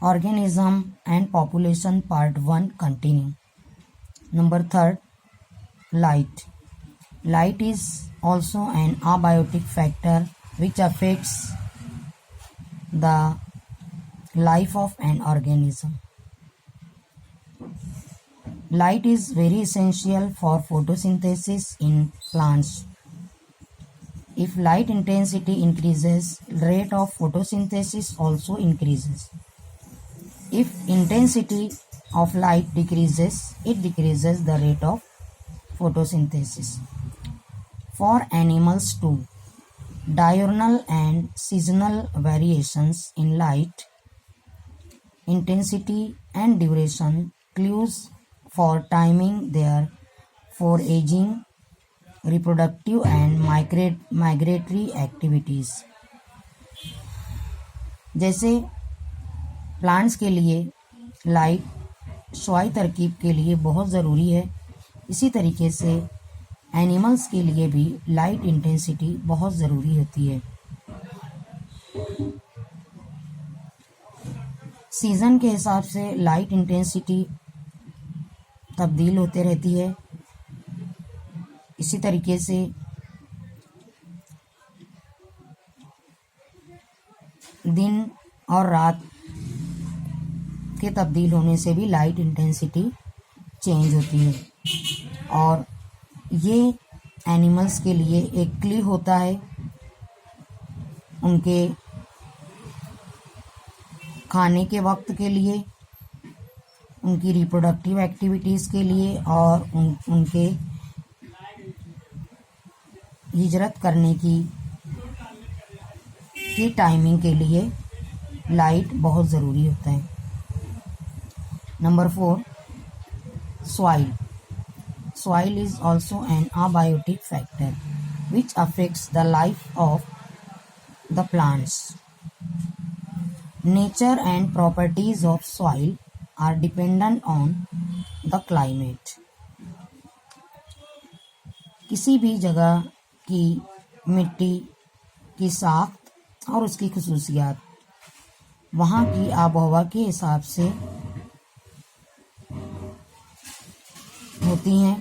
Organism and population part 1 continue. Number 3, light. Light is also an abiotic factor which affects the life of an organism. Light is very essential for photosynthesis in plants. If light intensity increases, rate of photosynthesis also increases. If intensity of light decreases, it decreases the rate of photosynthesis. For animals too, diurnal and seasonal variations in light intensity and duration clues for timing their foraging, reproductive and migratory activities. जैसे plants के लिए light स्वाई तरकीब के लिए बहुत ज़रूरी है, इसी तरीके से एनिमल्स के लिए भी लाइट इंटेंसिटी बहुत ज़रूरी होती है। सीज़न के हिसाब से लाइट इंटेंसिटी तब्दील होते रहती है। इसी तरीके से दिन और रात के तब्दील होने से भी लाइट इंटेंसिटी चेंज होती है, और ये एनिमल्स के लिए एक क्ली होता है उनके खाने के वक्त के लिए, उनकी रिप्रोडक्टिव एक्टिविटीज़ के लिए और उनके हिजरत करने की टाइमिंग के लिए लाइट बहुत ज़रूरी होता है। Number 4, soil. Soil is also an abiotic factor which affects the life of the plants. Nature and properties of soil are dependent on the climate. किसी भी जगह की मिट्टी की साख्त और उसकी खुसूसियात वहाँ की आबोहवा के हिसाब से होती हैं।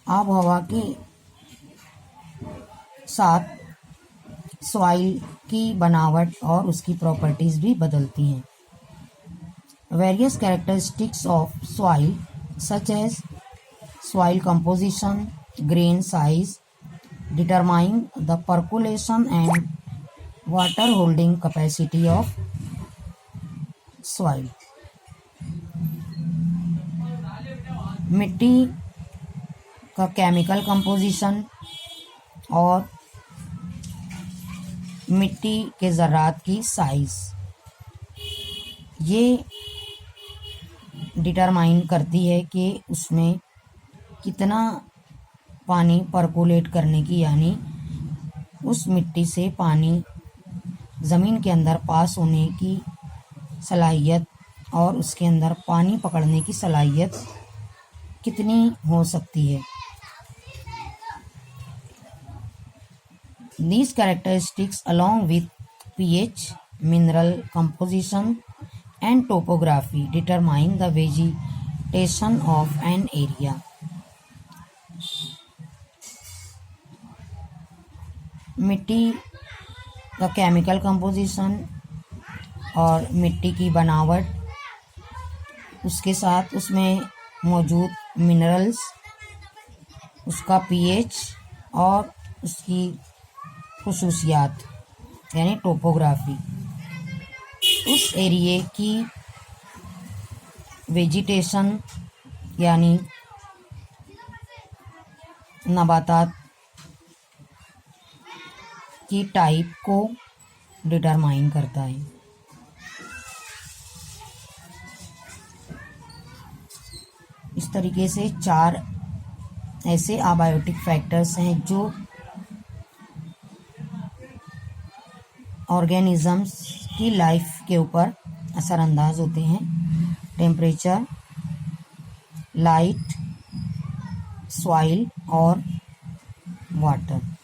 आबोहवा के साथ सॉइल की बनावट और उसकी प्रॉपर्टीज़ भी बदलती हैं। Various characteristics of soil such as soil composition, grain size determine the percolation and water holding capacity of soil. मिट्टी का केमिकल कंपोजिशन और मिट्टी के ज़रात की साइज ये डिटरमाइन करती है कि उसमें कितना पानी परकोलेट करने की, यानी उस मिट्टी से पानी ज़मीन के अंदर पास होने की सलाहियत और उसके अंदर पानी पकड़ने की सलाहियत कितनी हो सकती है। These characteristics along with pH, mineral composition and topography determine the vegetation of an area. मिट्टी का केमिकल कंपोजिशन और मिट्टी की बनावट, उसके साथ उसमें मौजूद मिनरल्स, उसका पीएच और उसकी खुसूसियात यानी टोपोग्राफी, उस एरिए की वेजिटेशन यानी नबातात की टाइप को डिटरमाइन करता है। इस तरीके से 4 ऐसे अबायोटिक फैक्टर्स हैं जो ऑर्गेनिजम्स की लाइफ के ऊपर असरअंदाज होते हैं। टेम्परेचर, लाइट, सॉइल और वाटर।